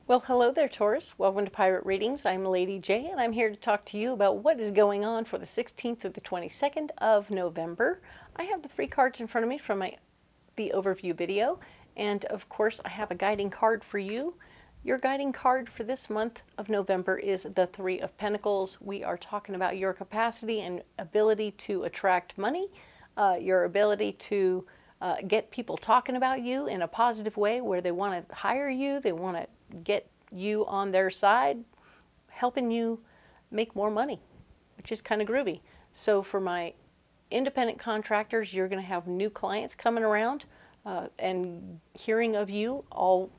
Well, hello there, Taurus. Welcome to Pirate Readings. I'm Lady J, and I'm here to talk to you about what is going on for the 16th through the 22nd of November. I have the 3 cards in front of me from the overview video, and of course I have a guiding card for you. Your guiding card for this month of November is the 3 of Pentacles. We are talking about your capacity and ability to attract money, your ability to get people talking about you in a positive way where they want to hire you, they want to get you on their side, helping you make more money, which is kind of groovy. So for my independent contractors, you're going to have new clients coming around and hearing of you all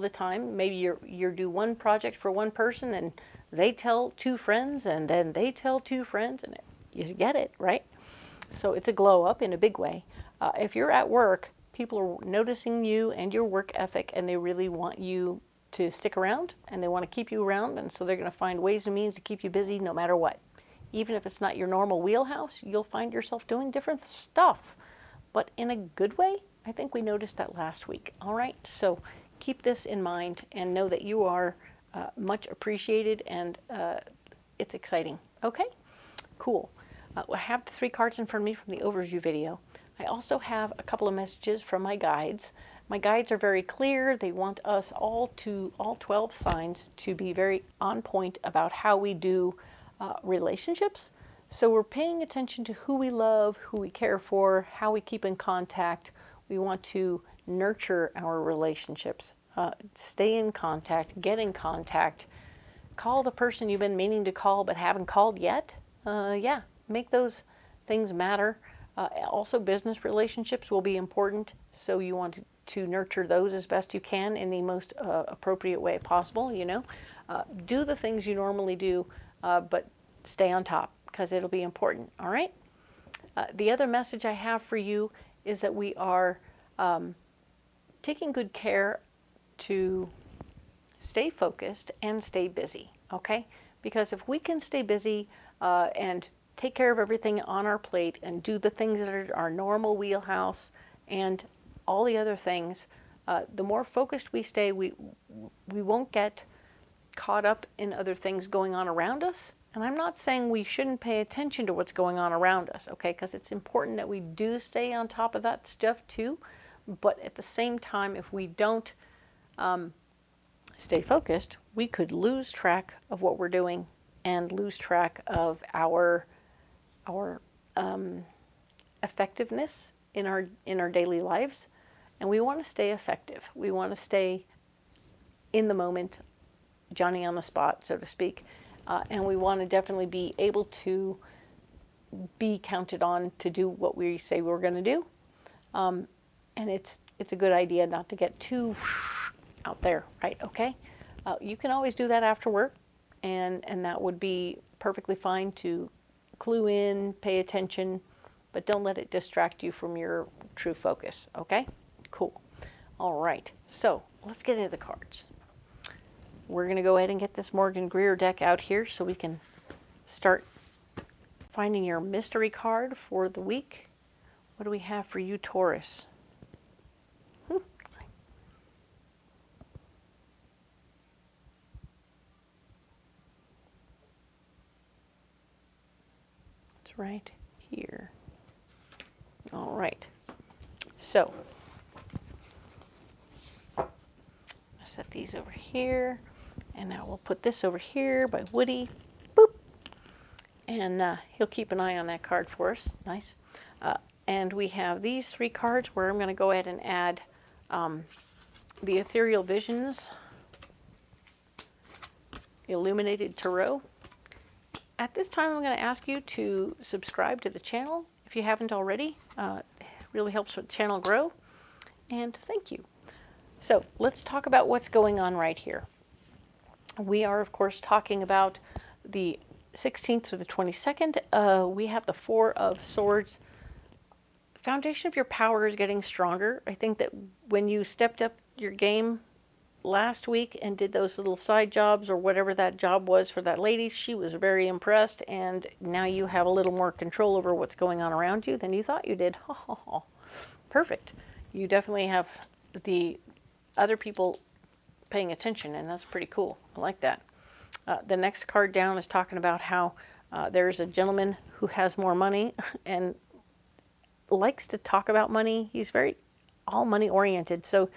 the time. Maybe you do one project for one person and they tell 2 friends and then they tell 2 friends, and you get it, right? So it's a glow up in a big way. If you're at work, people are noticing you and your work ethic, and they really want you to stick around, and they want to keep you around, and so they're going to find ways and means to keep you busy no matter what. Even if it's not your normal wheelhouse, you'll find yourself doing different stuff, but in a good way. I think we noticed that last week. All right, so keep this in mind and know that you are much appreciated, and it's exciting. Okay, cool. I have the 3 cards in front of me from the overview video. I also have a couple of messages from my guides. My guides are very clear. They want us all 12 signs to be very on point about how we do relationships. So we're paying attention to who we love, who we care for, how we keep in contact. We want to nurture our relationships. Stay in contact, get in contact, call the person you've been meaning to call but haven't called yet. Yeah, make those things matter. Also, business relationships will be important, so you want to nurture those as best you can in the most appropriate way possible. Do the things you normally do, but stay on top, because it'll be important. All right. The other message I have for you is that we are taking good care to stay focused and stay busy. Okay, because if we can stay busy and take care of everything on our plate and do the things that are our normal wheelhouse and all the other things, the more focused we stay, we won't get caught up in other things going on around us. And I'm not saying we shouldn't pay attention to what's going on around us, okay, because it's important that we do stay on top of that stuff too. But at the same time, if we don't stay focused, we could lose track of what we're doing and lose track of our effectiveness in our daily lives. And we want to stay effective. We want to stay in the moment, Johnny on the spot, so to speak. And we want to definitely be able to be counted on to do what we say we're going to do. And it's a good idea not to get too out there, right? Okay. You can always do that after work, and that would be perfectly fine to clue in, pay attention, but don't let it distract you from your true focus. Okay? Cool. All right. So let's get into the cards. We're going to go ahead and get this Morgan-Greer deck out here so we can start finding your mystery card for the week. What do we have for you, Taurus? It's right here. All right. So I'll set these over here, and now we'll put this over here by Woody. Boop. And he'll keep an eye on that card for us. Nice. And we have these 3 cards where I'm going to go ahead and add the Ethereal Visions Illuminated Tarot. At this time, I'm going to ask you to subscribe to the channel if you haven't already. It really helps the channel grow. And thank you. So let's talk about what's going on right here. We are, of course, talking about the 16th to the 22nd. We have the 4 of Swords. Foundation of your power is getting stronger. I think that when you stepped up your game last week and did those little side jobs or whatever that job was for that lady, she was very impressed, and now you have a little more control over what's going on around you than you thought you did. Perfect. You definitely have the other people paying attention, and that's pretty cool. I like that. The next card down is talking about how there's a gentleman who has more money and likes to talk about money. He's very all money oriented. So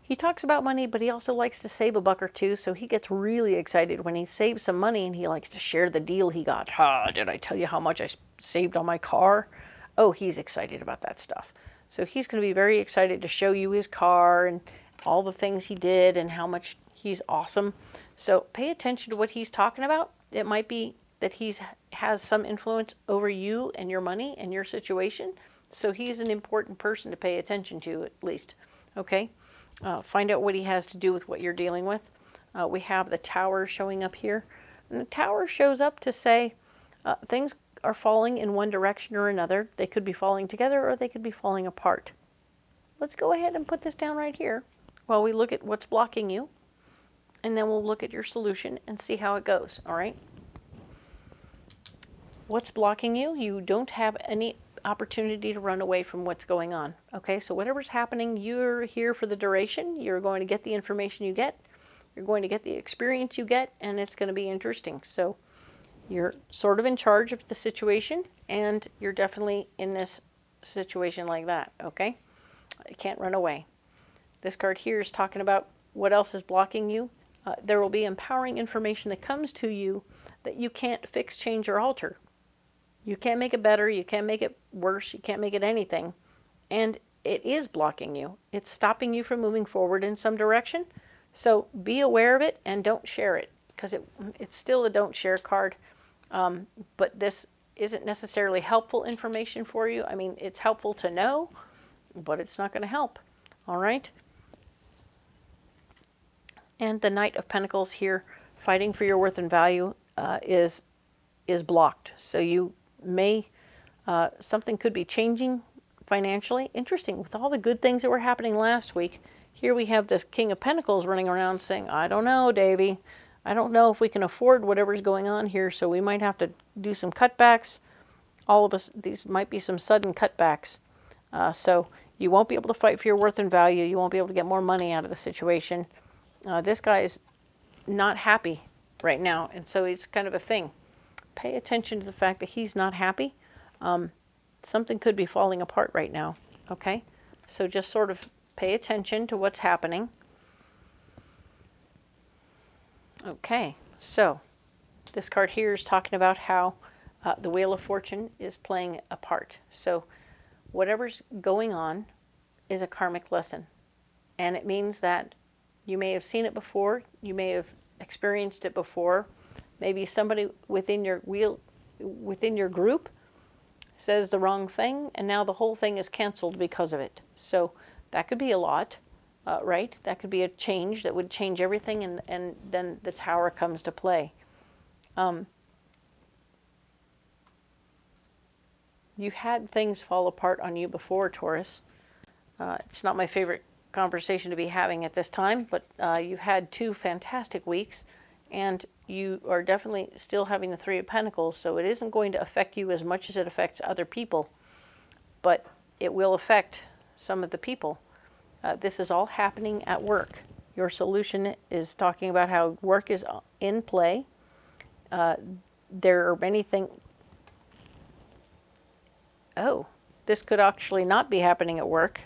he talks about money, but he also likes to save a buck or two. So he gets really excited when he saves some money, and he likes to share the deal he got. Did I tell you how much I saved on my car? Oh, he's excited about that stuff. So he's going to be very excited to show you his car and all the things he did and how much he's awesome. So pay attention to what he's talking about. It might be that he has some influence over you and your money and your situation. So he's an important person to pay attention to, at least. Okay? Find out what he has to do with what you're dealing with. We have the Tower showing up here. And the Tower shows up to say things are falling in one direction or another. They could be falling together or they could be falling apart. Let's go ahead and put this down right here while we look at what's blocking you. And then we'll look at your solution and see how it goes. All right? What's blocking you? You don't have any opportunity to run away from what's going on. Okay, so whatever's happening, you're here for the duration. You're going to get the information you get. You're going to get the experience you get, and it's going to be interesting. So you're sort of in charge of the situation, and you're definitely in this situation like that. Okay, you can't run away. This card here is talking about what else is blocking you. There will be empowering information that comes to you that you can't fix, change, or alter. You can't make it better, you can't make it worse, you can't make it anything. And it is blocking you. It's stopping you from moving forward in some direction. So be aware of it and don't share it, because it's still a don't share card. But this isn't necessarily helpful information for you. I mean, it's helpful to know, but it's not going to help. All right? And the Knight of Pentacles here, fighting for your worth and value, is blocked. So you may, something could be changing financially. Interesting, with all the good things that were happening last week, here we have this King of Pentacles running around saying, I don't know, Davy. I don't know if we can afford whatever's going on here, so we might have to do some cutbacks. All of us, these might be some sudden cutbacks. So you won't be able to fight for your worth and value. You won't be able to get more money out of the situation. This guy is not happy right now, and so it's kind of a thing. Pay attention to the fact that he's not happy. Something could be falling apart right now, okay? So just sort of pay attention to what's happening. Okay, so this card here is talking about how the Wheel of Fortune is playing a part. So whatever's going on is a karmic lesson. And it means that you may have seen it before, you may have experienced it before. Maybe somebody within your group says the wrong thing, and now the whole thing is canceled because of it. So that could be a lot, right? That could be a change that would change everything, and then the Tower comes to play. You've had things fall apart on you before, Taurus. It's not my favorite conversation to be having at this time, but you've had 2 fantastic weeks, and you are definitely still having the Three of Pentacles, so it isn't going to affect you as much as it affects other people, but it will affect some of the people. This is all happening at work. Your solution is talking about how work is in play. There are many things. Oh, this could actually not be happening at work,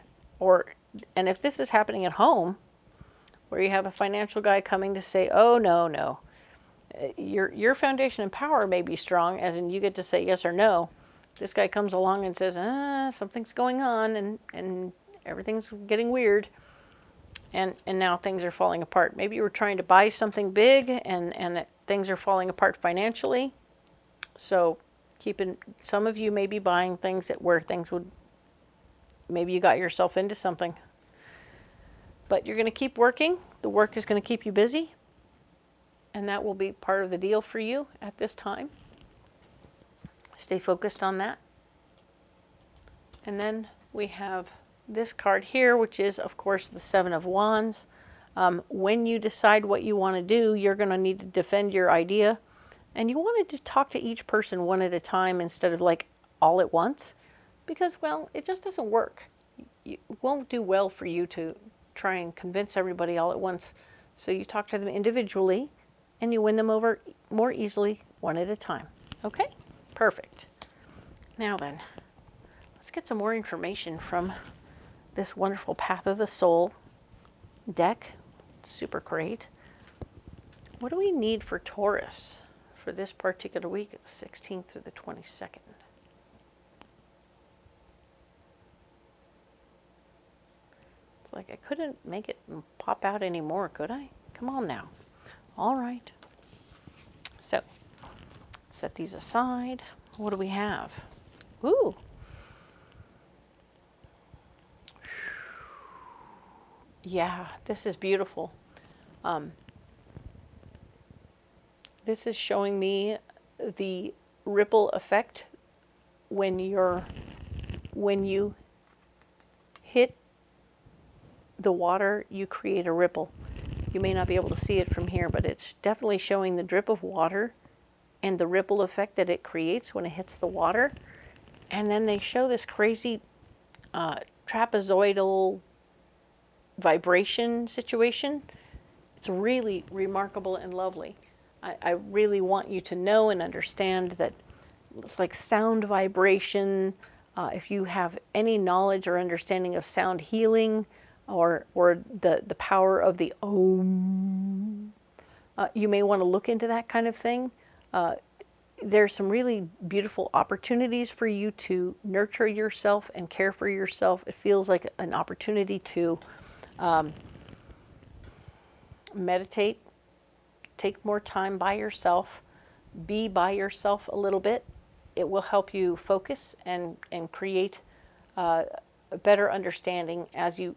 and if this is happening at home, where you have a financial guy coming to say, oh, no. Your foundation and power may be strong, as in you get to say yes or no. This guy comes along and says, something's going on, and everything's getting weird, and now things are falling apart. Maybe you were trying to buy something big, and things are falling apart financially. So some of you may be buying things where things would, maybe you got yourself into something. But you're going to keep working. The work is going to keep you busy. And that will be part of the deal for you at this time. Stay focused on that. And then we have this card here, which is, of course, the Seven of Wands. When you decide what you want to do, you're going to need to defend your idea. And you wanted to talk to each person one at a time instead of like all at once. Because, well, it just doesn't work. It won't do well for you to try and convince everybody all at once So you talk to them individually, and you win them over more easily one at a time. Okay? Perfect. Now then, let's get some more information from this wonderful Path of the Soul deck. Super great. What do we need for Taurus for this particular week, the 16th through the 22nd? It's like I couldn't make it pop out anymore, could I? Come on now. All right. So, set these aside. What do we have? Ooh. Yeah, this is beautiful. This is showing me the ripple effect when you hit the water, you create a ripple. You may not be able to see it from here, but it's definitely showing the drip of water and the ripple effect that it creates when it hits the water. And then they show this crazy trapezoidal vibration situation. It's really remarkable and lovely. I really want you to know and understand that it's like sound vibration. If you have any knowledge or understanding of sound healing or the power of the Om, you may want to look into that kind of thing. There's some really beautiful opportunities for you to nurture yourself and care for yourself. It feels like an opportunity to meditate, take more time by yourself, be by yourself a little bit. It will help you focus and create a better understanding as you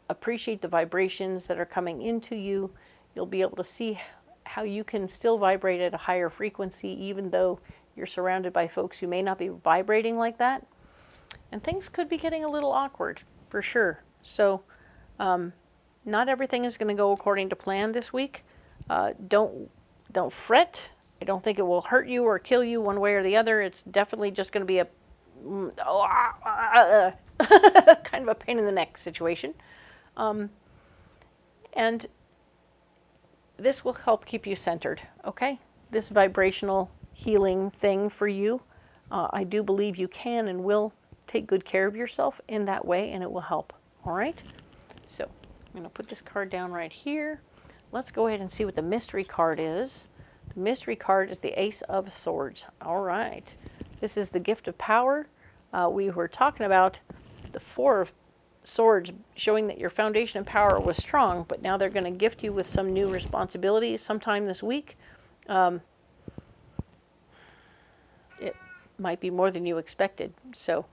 appreciate the vibrations that are coming into you. You'll be able to see how you can still vibrate at a higher frequency even though you're surrounded by folks who may not be vibrating like that. And things could be getting a little awkward, for sure. So not everything is going to go according to plan this week. Don't fret. I don't think it will hurt you or kill you one way or the other. It's definitely just going to be a kind of a pain in the neck situation. And this will help keep you centered, okay? This vibrational healing thing for you. I do believe you can and will take good care of yourself in that way, and it will help, all right? So I'm going to put this card down right here. Let's go ahead and see what the mystery card is. The mystery card is the Ace of Swords. All right. This is the gift of power. We were talking about the Four of Swords, showing that your foundation of power was strong, but now they're going to gift you with some new responsibility sometime this week. It might be more than you expected, so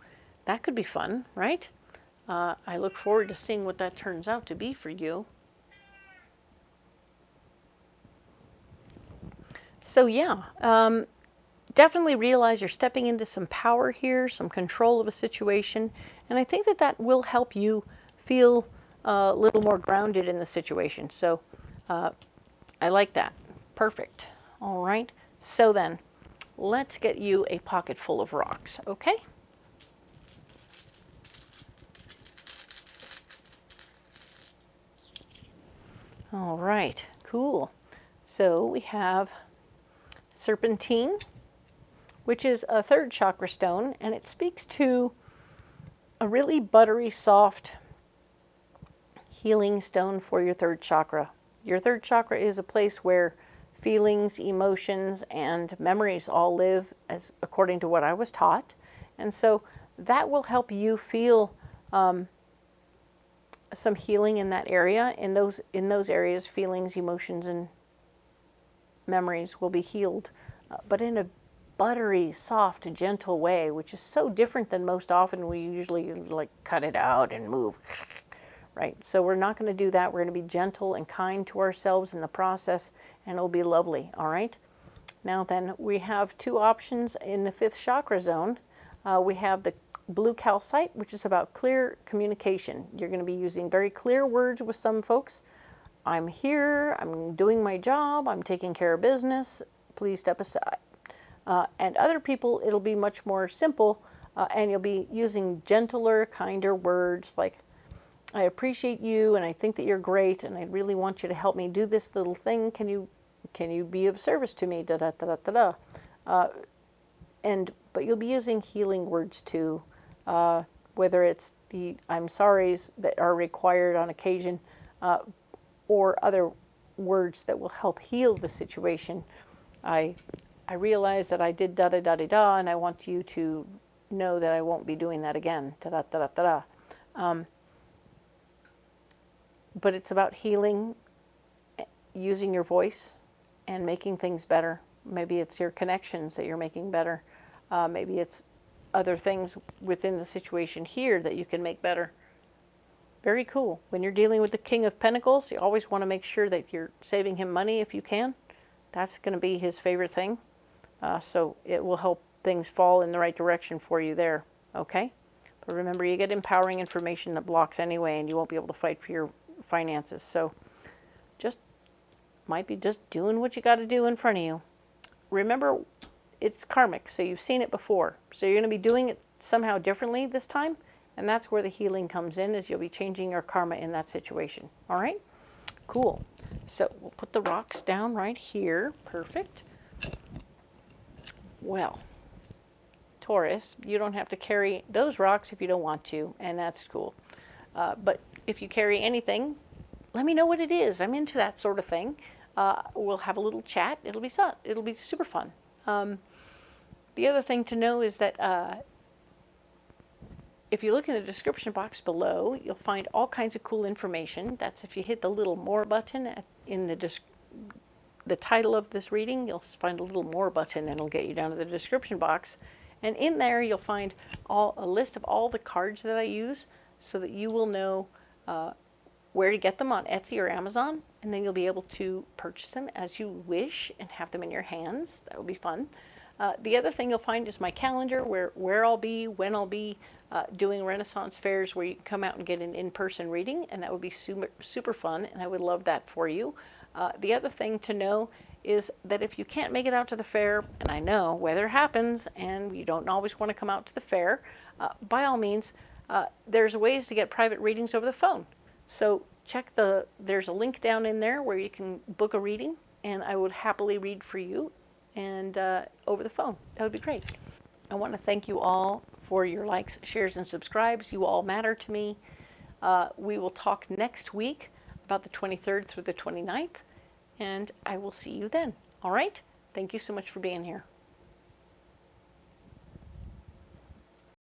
that could be fun, right? I look forward to seeing what that turns out to be for you. So yeah, definitely realize you're stepping into some power here, some control of a situation, and I think that that will help you feel a little more grounded in the situation. So I like that. Perfect. All right. So then, let's get you a pocket full of rocks, okay? All right. Cool. So we have Serpentine, which is a third chakra stone, and it speaks to a really buttery, soft healing stone for your third chakra. Your third chakra is a place where feelings, emotions, and memories all live, as according to what I was taught. And so that will help you feel some healing in that area. In those areas, feelings, emotions, and memories will be healed, but in a buttery, soft, gentle way, which is so different than most often we usually like cut it out and move, right? So we're not going to do that. We're going to be gentle and kind to ourselves in the process, and it'll be lovely, all right? Now then, we have two options in the fifth chakra zone. We have the blue calcite, which is about clear communication. You're going to be using very clear words with some folks. I'm here, I'm doing my job, I'm taking care of business, please step aside. And other people, it'll be much more simple, and you'll be using gentler, kinder words like, I appreciate you, and I think that you're great, and I really want you to help me do this little thing. Can you be of service to me? Da da da da da da. But you'll be using healing words too, whether it's the I'm sorry's that are required on occasion, or other words that will help heal the situation. I realize that I did da da da da da, and I want you to know that I won't be doing that again. Da da da da da da. But it's about healing, using your voice, and making things better. Maybe it's your connections that you're making better. Maybe it's other things within the situation here that you can make better. Very cool. When you're dealing with the King of Pentacles, you always want to make sure that you're saving him money if you can. That's going to be his favorite thing. So it will help things fall in the right direction for you there. Okay? But remember, you get empowering information that blocks anyway, and you won't be able to fight for your finances. So might be just doing what you got to do in front of you. Remember, it's karmic, so you've seen it before. So you're going to be doing it somehow differently this time, and that's where the healing comes in, is you'll be changing your karma in that situation. All right? Cool. So we'll put the rocks down right here. Perfect. Well, Taurus, you don't have to carry those rocks if you don't want to, and that's cool. But if you carry anything, let me know what it is. I'm into that sort of thing. We'll have a little chat. It'll be super fun. The other thing to know is that if you look in the description box below, you'll find all kinds of cool information. That's if you hit the little more button in the title of this reading, you'll find a little more button, and it'll get you down to the description box. And in there, you'll find a list of all the cards that I use, so that you will know where to get them on Etsy or Amazon, and then you'll be able to purchase them as you wish and have them in your hands. That will be fun. The other thing you'll find is my calendar, where I'll be, when I'll be doing Renaissance fairs where you can come out and get an in-person reading, and that would be super, super fun, and I would love that for you. The other thing to know is that if you can't make it out to the fair, and I know weather happens and you don't always want to come out to the fair, by all means, there's ways to get private readings over the phone. So there's a link down in there where you can book a reading, and I would happily read for you and over the phone. That would be great. I want to thank you all for your likes, shares, and subscribes. You all matter to me. We will talk next week about the 23rd through the 29th, and I will see you then. All right? Thank you so much for being here.